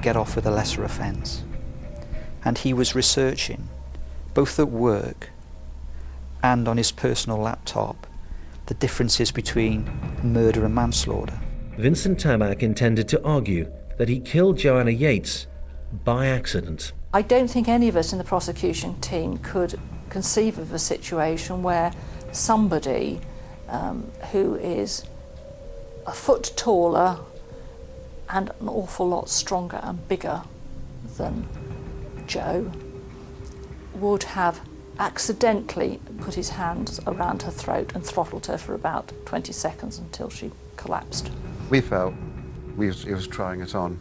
get off with a lesser offence. And he was researching, both at work and on his personal laptop, the differences between murder and manslaughter. Vincent Tabak intended to argue that he killed Joanna Yeates by accident. I don't think any of us in the prosecution team could conceive of a situation where somebody who is a foot taller and an awful lot stronger and bigger than Joe would have accidentally put his hands around her throat and throttled her for about 20 seconds until she collapsed. We felt he was trying it on.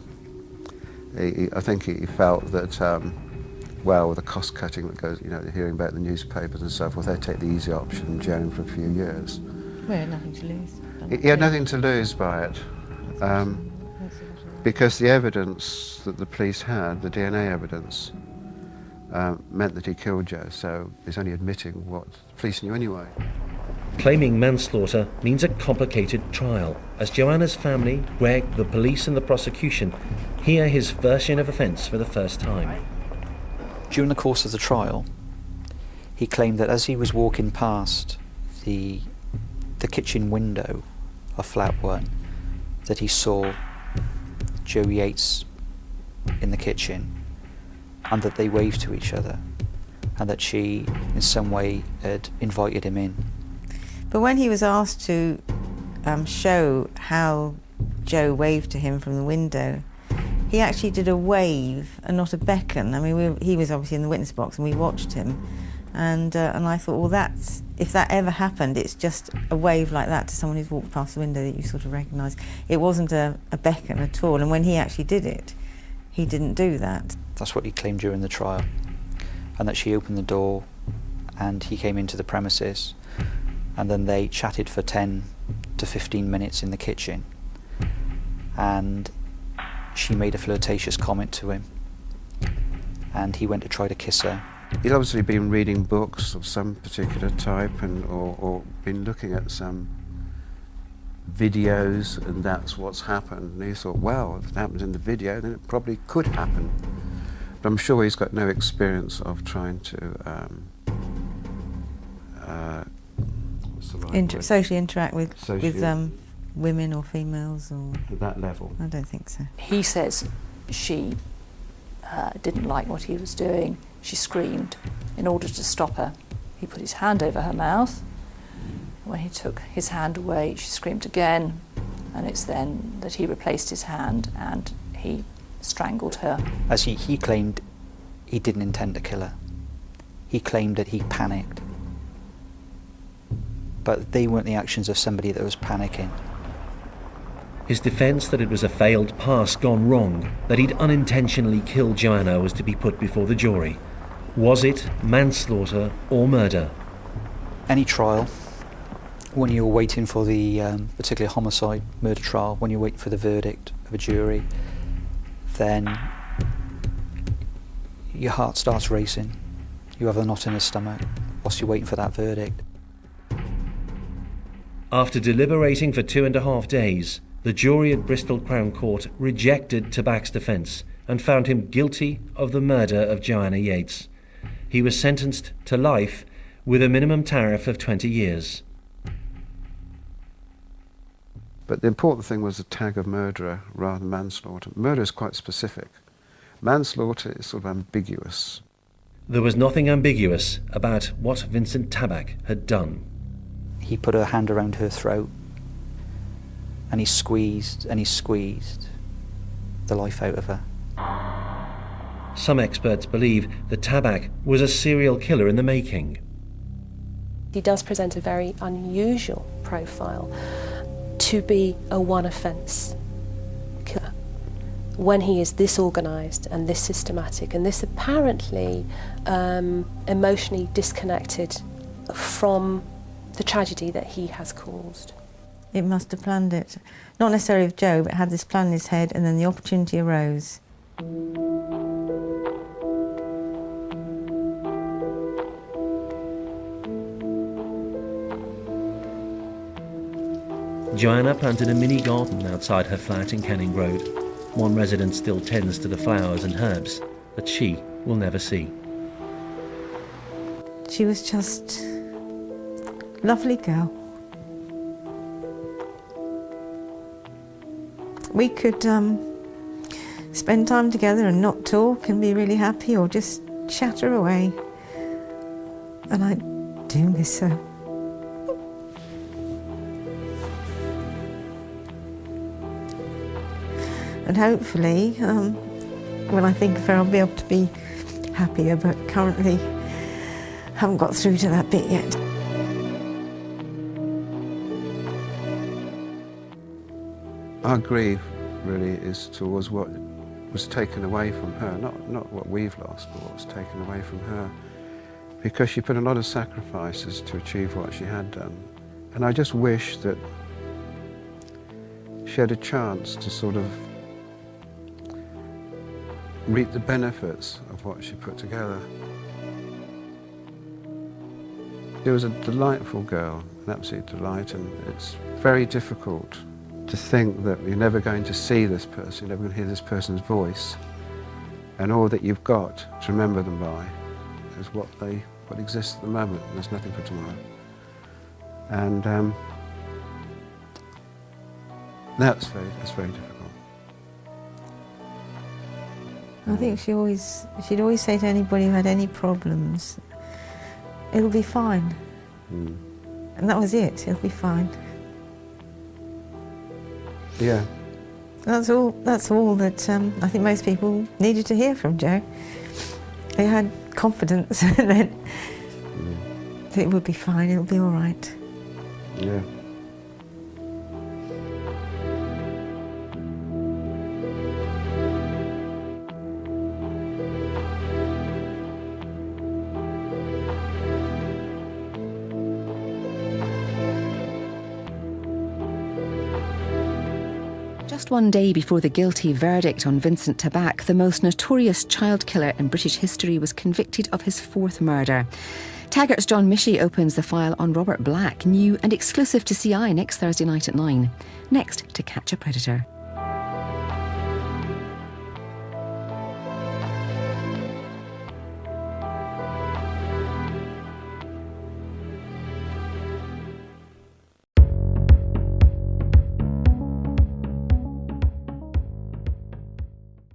I think he felt that, well, with the cost cutting that goes, hearing about the newspapers and so forth, they'd take the easy option and jail him for a few years. We had nothing to lose. He had nothing to lose by it, because the evidence that the police had, the DNA evidence, meant that he killed Joe, so he's only admitting what the police knew anyway. Claiming manslaughter means a complicated trial, as Joanna's family, Greg, the police and the prosecution hear his version of offence for the first time. During the course of the trial, he claimed that as he was walking past the kitchen window of flat 1, that he saw Joe Yeates in the kitchen, and that they waved to each other, and that she in some way had invited him in. But when he was asked to show how Joe waved to him from the window, he actually did a wave and not a beckon. I mean, he was obviously in the witness box and we watched him, and I thought, well, if that ever happened, it's just a wave like that to someone who's walked past the window that you sort of recognise. It wasn't a beckon at all, and when he actually did it, he didn't do that. That's what he claimed during the trial, and that she opened the door and he came into the premises, and then they chatted for 10 to 15 minutes in the kitchen, and she made a flirtatious comment to him, and he went to try to kiss her. He'd obviously been reading books of some particular type or been looking at some videos, and that's what's happened. And he thought, well, if it happens in the video, then it probably could happen. But I'm sure he's got no experience of trying to socially interact with women or females, or at that level. I don't think so. He says she didn't like what he was doing. She screamed. In order to stop her, he put his hand over her mouth. When he took his hand away, she screamed again, and it's then that he replaced his hand and he strangled her. As he claimed he didn't intend to kill her. He claimed that he panicked. But they weren't the actions of somebody that was panicking. His defence that it was a failed pass gone wrong, that he'd unintentionally killed Joanna, was to be put before the jury. Was it manslaughter or murder? Any trial, when you're waiting for the particular homicide, murder trial, when you're waiting for the verdict of a jury, then your heart starts racing. You have a knot in the stomach whilst you're waiting for that verdict. After deliberating for 2.5 days, the jury at Bristol Crown Court rejected Tabak's defence and found him guilty of the murder of Joanna Yeates. He was sentenced to life with a minimum tariff of 20 years. But the important thing was the tag of murderer rather than manslaughter. Murder is quite specific. Manslaughter is sort of ambiguous. There was nothing ambiguous about what Vincent Tabak had done. He put a hand around her throat, and he squeezed the life out of her. Some experts believe that Tabak was a serial killer in the making. He does present a very unusual profile to be a one-offence killer. When he is this organised and this systematic and this apparently emotionally disconnected from the tragedy that he has caused. It must have planned it. Not necessarily with Joe, but had this plan in his head, and then the opportunity arose. Joanna planted a mini garden outside her flat in Canning Road. One resident still tends to the flowers and herbs that she will never see. She was just a lovely girl. We could spend time together and not talk and be really happy, or just chatter away. And I do miss her. And hopefully, when I think of her, I'll be able to be happier, but currently haven't got through to that bit yet. Our grief really is towards what was taken away from her, not what we've lost, but what was taken away from her. Because she put a lot of sacrifices to achieve what she had done. And I just wish that she had a chance to sort of reap the benefits of what she put together. She was a delightful girl, an absolute delight, and it's very difficult to think that you're never going to see this person, you're never going to hear this person's voice, and all that you've got to remember them by is what exists at the moment. There's nothing for tomorrow. And that's very difficult. I think she'd always say to anybody who had any problems, it'll be fine. And that was it, it'll be fine. Yeah. That's all that I think most people needed to hear from Jo. They had confidence that it would be fine, it'll be all right. Yeah. Just one day before the guilty verdict on Vincent Tabak, the most notorious child killer in British history was convicted of his fourth murder. Taggart's John Michie opens the file on Robert Black, new and exclusive to CI next Thursday night at 9. Next, To Catch a Predator.